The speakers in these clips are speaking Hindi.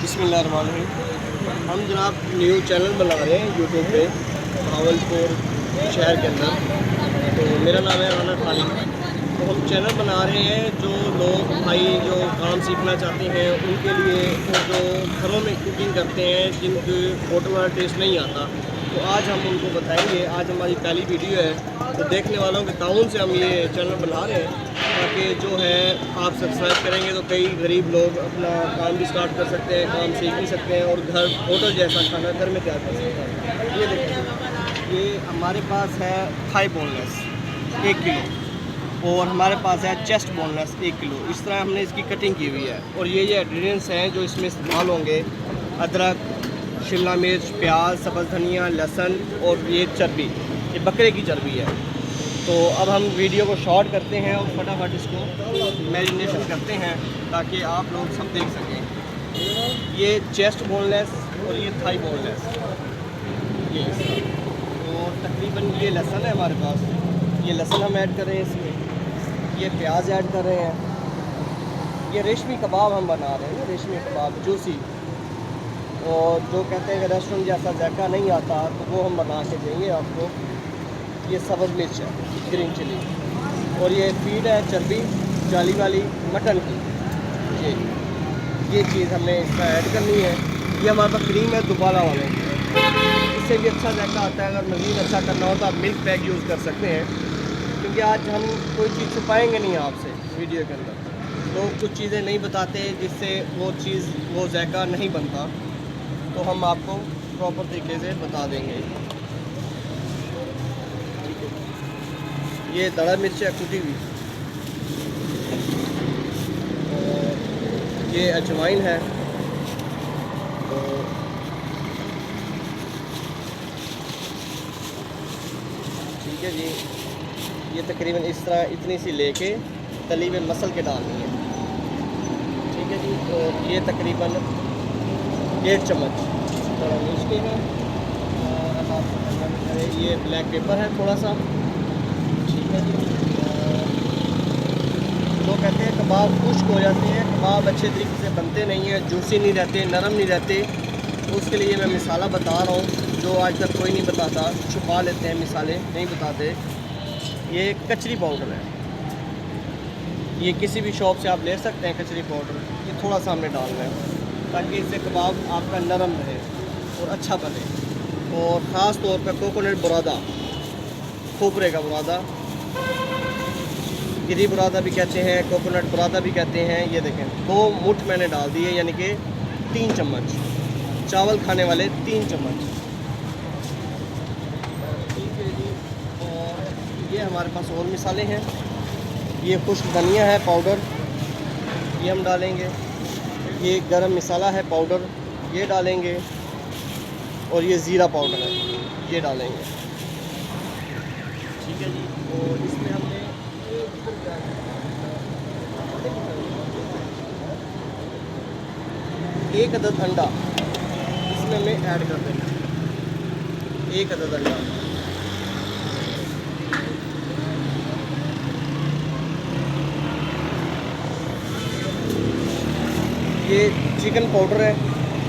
बिस्मिल्लाहिर्रहमानिर्रहीम। हम जनाब न्यू चैनल बना रहे हैं यूट्यूब पे भावलपुर शहर के अंदर। तो मेरा नाम है राना खालिद। तो हम चैनल बना रहे हैं जो लोग भाई जो काम सीखना चाहते हैं उनके लिए, और जो घरों में कुकिंग करते हैं जिनको होटल वाला टेस्ट नहीं आता, तो आज हम उनको बताएंगे। आज हमारी पहली वीडियो है, तो देखने वालों के ताउन से हम ये चैनल बना रहे हैं ताकि जो है आप सब्सक्राइब करेंगे तो कई गरीब लोग अपना काम भी स्टार्ट कर सकते हैं, काम सीख भी सकते हैं और घर होटल जैसा खाना घर में तैयार कर सकते हैं। ये देखिए, ये हमारे पास है थाई बोनलेस 1 किलो, और हमारे पास है चेस्ट बोनलेस 1 किलो। इस तरह हमने इसकी कटिंग की हुई है। और ये इंग्रीडियंट्स हैं जो इसमें इस्तेमाल होंगे: अदरक, शिमला मिर्च, प्याज, सब्ज़ धनिया, लहसुन और ये चर्बी, ये बकरे की चर्बी है। तो अब हम वीडियो को शॉर्ट करते हैं और फटाफट इसको मैरिनेशन करते हैं ताकि आप लोग सब देख सकें। ये चेस्ट बोनलेस और ये थाई बोनलेस, ये और तकरीबन ये लहसुन है हमारे पास, ये लहसुन हम ऐड कर रहे हैं इसमें, ये प्याज ऐड कर रहे हैं, ये रेशमी कबाब हम बना रहे हैं ना, रेशमी कबाब जूसी। और जो कहते हैं कि रेस्टोरेंट जैसा जायका नहीं आता तो वो हम बना के देंगे आपको। ये सब्ज़ मिर्च है, ग्रीन चिली, और ये फीड है चर्बी जाली वाली मटन की। ये चीज़ हमने इसमें ऐड करनी है। ये हमारे पास क्रीम है दुबाला वाले, इससे भी अच्छा जायका आता है। अगर मज़ीद अच्छा करना हो तो आप मिल्क पैक यूज़ कर सकते हैं, क्योंकि आज हम कोई चीज़ छुपाएंगे नहीं आपसे वीडियो के अंदर। लोग कुछ चीज़ें नहीं बताते जिससे वो जायका नहीं बनता, तो हम आपको प्रॉपर तरीके से बता देंगे। ये दड़ा मिर्च है कुटी हुई, और ये अजवाइन है। तो ठीक है जी, ये तकरीबन इस तरह इतनी सी लेके तली में मसल के डालनी है। ठीक है जी, और ये तकरीबन 1 चम्मच मिर्च के हैं। और अब आप ये ब्लैक पेपर है थोड़ा सा। ठीक है जी, तो कहते हैं कबाब खुश्क हो जाते हैं, कबाब अच्छे तरीके से बनते नहीं हैं, जूसी नहीं रहते, नरम नहीं रहते। उसके लिए मैं मिसाला बता रहा हूँ जो आज तक कोई नहीं बताता, छुपा लेते हैं मिसालें, नहीं बताते। ये कचरी पाउडर है, ये किसी भी शॉप से आप ले सकते हैं कचरी पाउडर। ये थोड़ा सा हमने डालना है ताकि इससे कबाब आपका नरम रहे और अच्छा बने। और ख़ास तौर पर कोकोनट बुरादा, खोपरे का बुरादा, गिरी बुरादा भी कहते हैं, कोकोनट बुरादा भी कहते हैं। ये देखें 2 मुठ मैंने डाल दिए, यानी कि 3 चम्मच, चावल खाने वाले 3 चम्मच। ठीक है जी, और ये हमारे पास और मिसाले हैं। ये खुश्क धनिया है पाउडर, ये हम डालेंगे। ये गरम मसाला है पाउडर, ये डालेंगे। और ये ज़ीरा पाउडर है, ये डालेंगे। ठीक है जी, और इसमें हमने 1 अदद अंडा इसमें हमें ऐड कर देना है। 1 अदद अंडा। ये चिकन पाउडर है,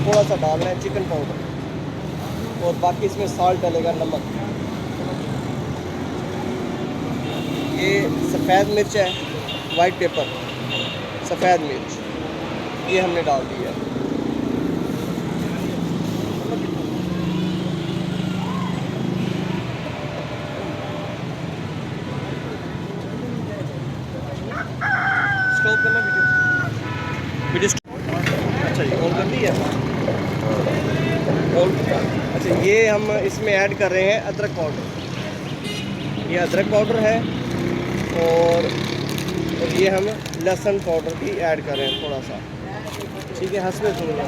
थोड़ा सा डालना है चिकन पाउडर, और बाकी इसमें साल्ट डलेगा, नमक। ये सफ़ेद मिर्च है, वाइट पेपर, सफ़ेद मिर्च, ये हमने डाल दिया है। स्टॉप करना वीडियो अच्छा जी, ऑन कर दी है। अच्छा, ये हम इसमें ऐड कर रहे हैं अदरक पाउडर। ये अदरक पाउडर है, और ये हम लहसुन पाउडर भी ऐड कर रहे हैं थोड़ा सा। ठीक है, हंसने सुनिए।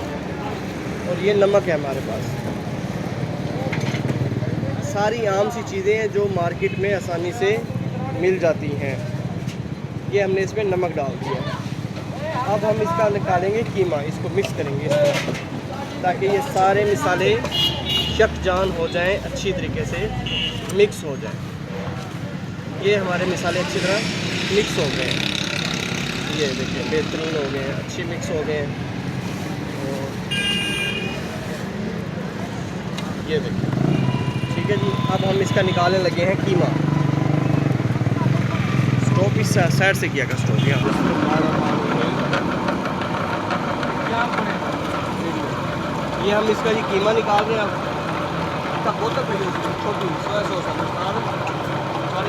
और ये नमक है हमारे पास। सारी आम सी चीज़ें हैं जो मार्केट में आसानी से मिल जाती हैं। ये हमने इसमें नमक डाल दिया। अब हम इसका निकालेंगे कीमा, इसको मिक्स करेंगे इस तरह ताकि ये सारे मिसाले यकजान हो जाएं, अच्छी तरीके से मिक्स हो जाए। ये हमारे मिसाले अच्छी तरह मिक्स हो गए हैं। ये देखिए बेहतरीन हो गए हैं, अच्छे मिक्स हो गए हैं। ये देखिए, ठीक है जी। अब हम इसका निकालने लगे हैं कीमा। स्टोव इस साइड से किया का स्टोव यहाँ। ये हम इसका जी कीमा निकाल रहे हैं। इसका बोतल पड़ी छोटी सोया सॉस और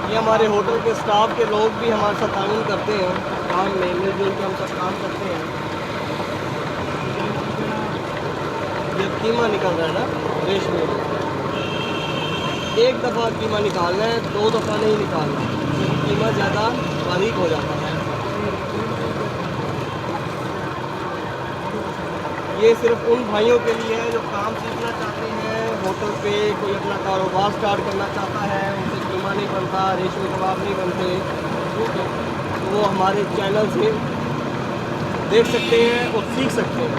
ये हमारे होटल के स्टाफ के लोग भी हमारे साथ ताउन करते हैं, काम में मिलजुल के हम सब काम करते हैं। ये कीमा निकल रहा है ना रेशमी, एक दफ़ा कीमा निकालना है, 2 दफ़ा नहीं निकालना, क्योंकि कीमा ज़्यादा बारीक हो जाता है। ये सिर्फ उन भाइयों के लिए है जो काम सीखना चाहते हैं, होटल पे कोई अपना कारोबार स्टार्ट करना चाहता है, उनसे कीमा नहीं बनता, रेशमी कबाब नहीं बनते, ठीक है, तो वो हमारे चैनल से देख सकते हैं और सीख सकते हैं।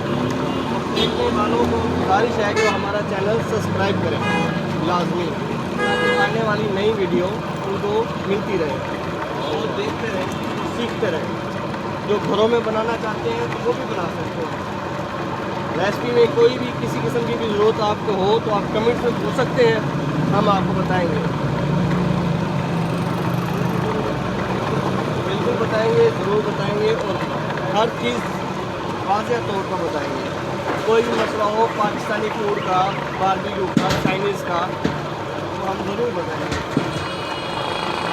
देखने वालों को गुजारिश है कि वो हमारा चैनल सब्सक्राइब करें लाजमी, ताकि आने वाली नई वीडियो उनको मिलती रहे और देखते रहें, सीखते रहें। जो घरों में बनाना चाहते हैं तो वो भी बना सकते हैं। रेसिपी में कोई भी किसी किस्म की भी ज़रूरत आपको हो तो आप कमेंट्स में पूछ सकते हैं, हम आपको बताएंगे, बिल्कुल बताएंगे, ज़रूर बताएंगे और हर चीज़ वाज़ेह तौर पर बताएंगे। कोई भी मसला हो पाकिस्तानी फूड का, बारबेक्यू का, चाइनीज़ का, तो हम ज़रूर बताएंगे।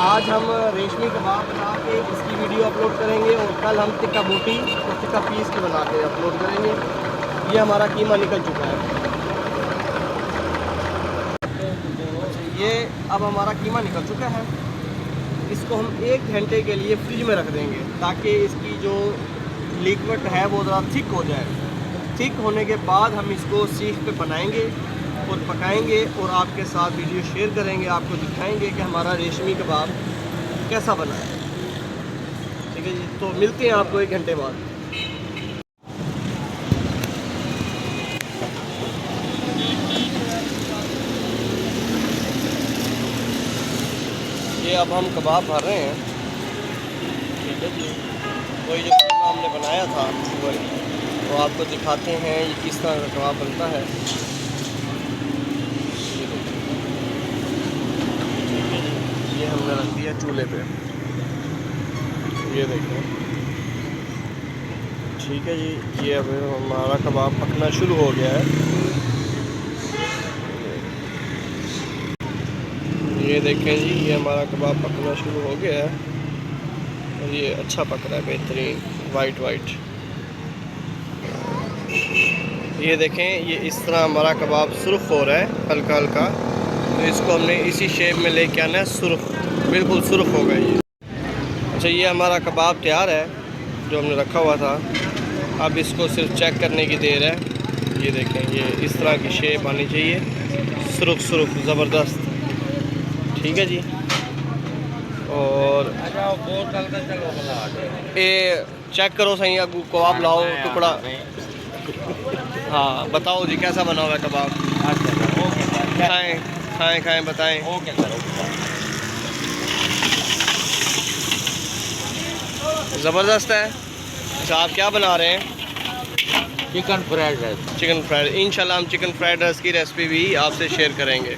आज हम रेशमी कबाब बना के इसकी वीडियो अपलोड करेंगे और कल हम टिक्का बोटी और टिक्का पीस की बना के अपलोड करेंगे। ये हमारा कीमा निकल चुका है। ये अब हमारा कीमा निकल चुका है। इसको हम 1 घंटे के लिए फ्रिज में रख देंगे ताकि इसकी जो लिक्विड है वो ज़रा थिक हो जाए। थिक होने के बाद हम इसको सीख पे बनाएंगे और पकाएंगे और आपके साथ वीडियो शेयर करेंगे, आपको दिखाएंगे कि हमारा रेशमी कबाब कैसा बना है। ठीक है जी, तो मिलते हैं आपको 1 घंटे बाद। ये अब हम कबाब भर रहे हैं, ठीक है जी। वही जो कीमा हमने बनाया था वही, तो आपको दिखाते हैं ये किस तरह का कबाब बनता है। ये हमने रख दिया चूल्हे पे, ये देखो, ठीक है जी। ये अब हमारा कबाब पकना शुरू हो गया है। ये देखें जी, ये हमारा कबाब पकना शुरू हो गया है और ये अच्छा पक रहा है, बेहतरीन वाइट। ये देखें, ये इस तरह हमारा कबाब सुर्ख हो रहा है हल्का हल्का, तो इसको हमने इसी शेप में लेके आना है, सुर्ख, बिल्कुल सुर्ख हो गया ये। अच्छा, ये हमारा कबाब तैयार है जो हमने रखा हुआ था। अब इसको सिर्फ चेक करने की देर है। ये देखें, ये इस तरह की शेप आनी चाहिए, सुर्ख ज़बरदस्त, ठीक है जी। और ये चेक करो सही, अब कबाब लाओ टुकड़ा। हाँ बताओ जी, कैसा बना हुआ है कबाब? खाएं बताएं। ज़बरदस्त है। अच्छा, आप क्या बना रहे हैं? Chicken fried rice. इंशाल्लाह हम चिकन फ्राइड राइस की रेसिपी भी आपसे शेयर करेंगे।